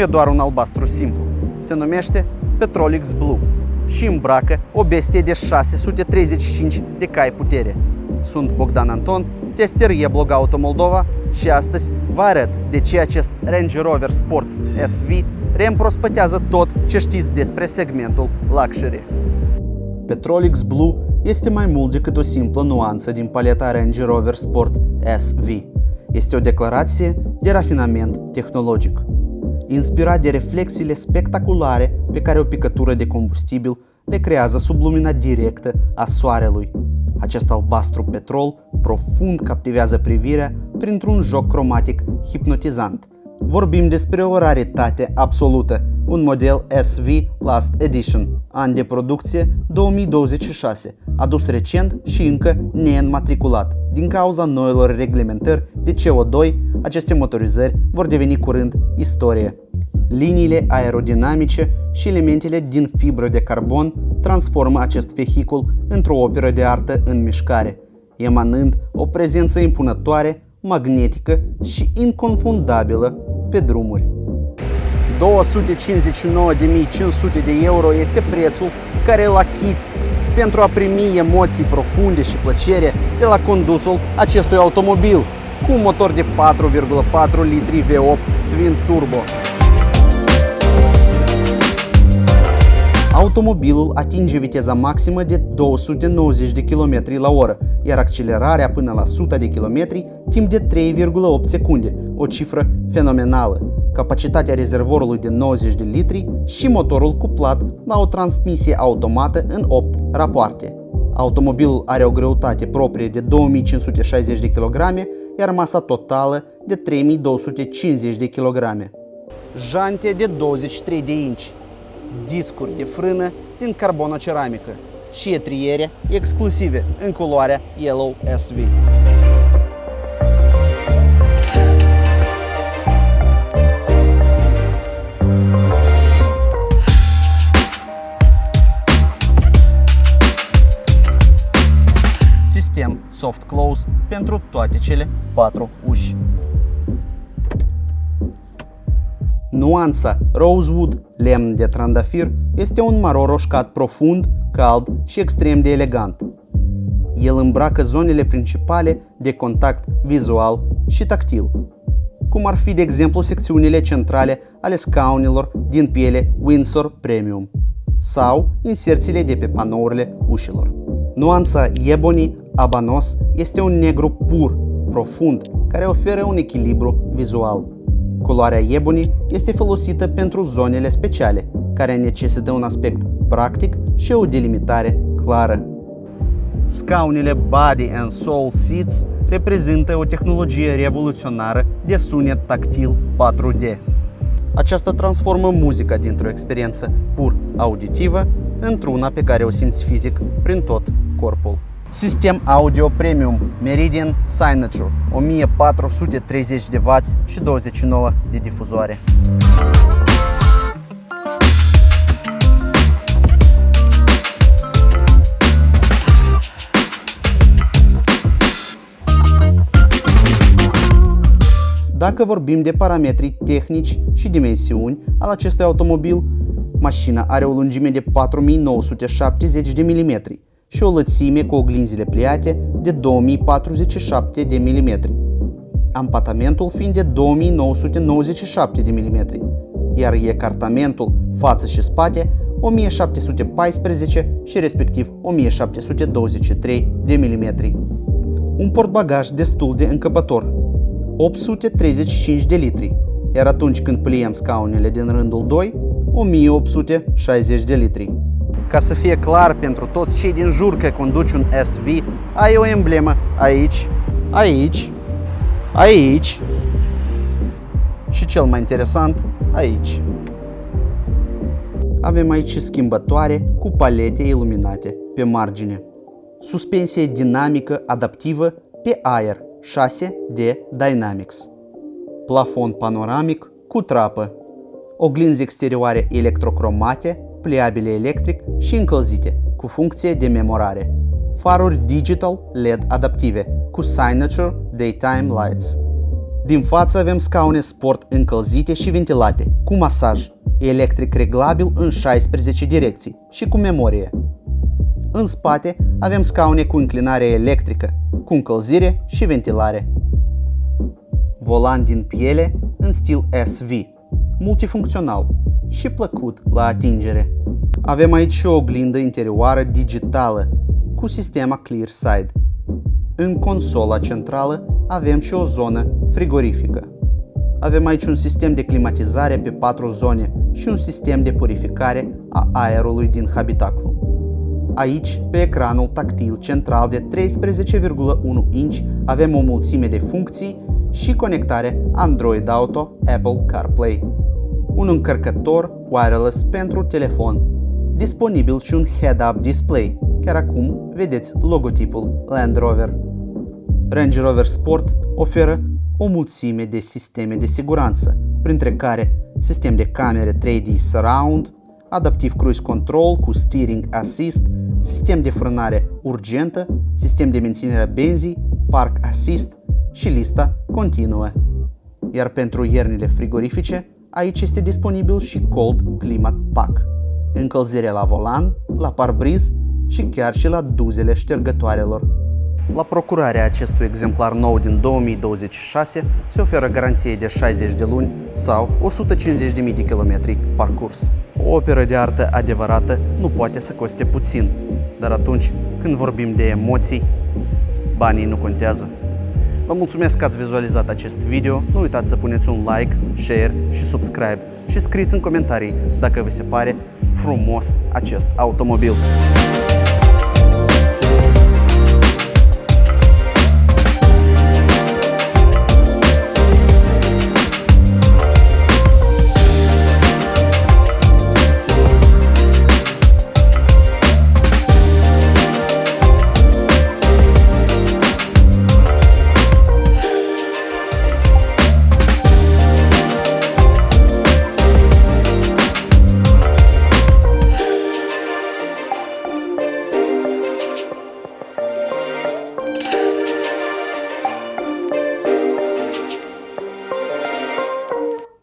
doar un albastru simplu. Se numește Petrolix Blue și îmbracă o bestie de 635 de cai putere. Sunt Bogdan Anton, tester e-blog Auto Moldova și astăzi vă arăt de ce acest Range Rover Sport SV reîmprospătează tot ce știți despre segmentul luxury. Petrolix Blue este mai mult decât o simplă nuanță din paleta Range Rover Sport SV. Este o declarație de rafinament tehnologic. Inspirat de reflexiile spectaculare pe care o picătură de combustibil le creează sub lumina directă a soarelui. Acest albastru petrol profund captivează privirea printr-un joc cromatic hipnotizant. Vorbim despre o raritate absolută, un model SV Last Edition, an de producție 2026, adus recent și încă neînmatriculat. Din cauza noilor reglementări de CO2, aceste motorizări vor deveni curând istorie. Liniile aerodinamice și elementele din fibră de carbon transformă acest vehicul într-o operă de artă în mișcare, emanând o prezență impunătoare, magnetică și inconfundabilă pe drumuri. 259.500 de euro este prețul care îl achiți pentru a primi emoții profunde și plăcere de la condusul acestui automobil cu un motor de 4,4 litri V8 Twin Turbo. Automobilul atinge viteza maximă de 290 de km la oră, iar accelerarea până la 100 de km timp de 3,8 secunde, o cifră fenomenală. Capacitatea rezervorului de 90 de litri și motorul cuplat la o transmisie automată în 8 rapoarte. Automobilul are o greutate proprie de 2560 de kg, iar masa totală de 3250 de kg. Jante de 23 de inci, discuri de frână din carbonoceramică și etriere exclusive în culoarea Yellow SV. Sistem soft close pentru toate cele 4 uși. Nuanța Rosewood, lemn de trandafir, este un maro roșcat profund, cald și extrem de elegant. El îmbracă zonele principale de contact vizual și tactil, cum ar fi de exemplu secțiunile centrale ale scaunelor din piele Windsor Premium sau inserțiile de pe panourile ușilor. Nuanța Ebony Abanos este un negru pur, profund, care oferă un echilibru vizual. Culoarea Ebony este folosită pentru zonele speciale, care necesită un aspect practic și o delimitare clară. Scaunele Body and Soul Seats reprezintă o tehnologie revoluționară de sunet tactil 4D. Aceasta transformă muzica dintr-o experiență pur auditivă într-una pe care o simți fizic prin tot corpul. Sistem audio premium Meridian Signature, 1430 de W și 29 de difuzoare. Dacă vorbim de parametri tehnici și dimensiuni al acestui automobil, mașina are o lungime de 4970 de mm și o lățime cu oglinzile pliate de 2047 de mm, ampatamentul fiind de 2997 de mm, iar ecartamentul față și spate 1714 și respectiv 1723 de mm. Un portbagaj destul de încăpător, 835 de litri, iar atunci când pliem scaunele din rândul 2, 1860 de litri. Ca să fie clar pentru toți cei din jur că conduci un SV, ai o emblemă aici, aici, aici și cel mai interesant, aici. Avem aici schimbătoare cu palete iluminate pe margine. Suspensie dinamică adaptivă pe aer 6D Dynamics. Plafon panoramic cu trapă. Oglinzi exterioare electrocromate, pliabile electric și încălzite, cu funcție de memorare. Faruri digital LED adaptive, cu Signature Daytime Lights. Din față avem scaune sport încălzite și ventilate, cu masaj, electric reglabil în 16 direcții și cu memorie. În spate avem scaune cu înclinare electrică, cu încălzire și ventilare. Volan din piele în stil SV, multifuncțional și plăcut la atingere. Avem aici și o oglindă interioară digitală cu sistema ClearSide. În consola centrală avem și o zonă frigorifică. Avem aici un sistem de climatizare pe 4 zone și un sistem de purificare a aerului din habitaclu. Aici, pe ecranul tactil central de 13,1 inch, avem o mulțime de funcții și conectare Android Auto, Apple CarPlay. Un încărcător wireless pentru telefon. Disponibil și un head-up display. Chiar acum vedeți logotipul Land Rover. Range Rover Sport oferă o mulțime de sisteme de siguranță, printre care sistem de camere 3D Surround, adaptiv cruise control cu steering assist, sistem de frânare urgentă, sistem de menținere a benzii, park assist și lista continuă. Iar pentru iernile frigorifice, aici este disponibil și Cold Climate Pack, încălzire la volan, la parbriz și chiar și la duzele ștergătoarelor. La procurarea acestui exemplar nou din 2026 se oferă garanție de 60 de luni sau 150.000 de kilometri parcurs. O operă de artă adevărată nu poate să coste puțin, dar atunci când vorbim de emoții, banii nu contează. Vă mulțumesc că ați vizualizat acest video, nu uitați să puneți un like, share și subscribe și scrieți în comentarii dacă vi se pare frumos acest automobil.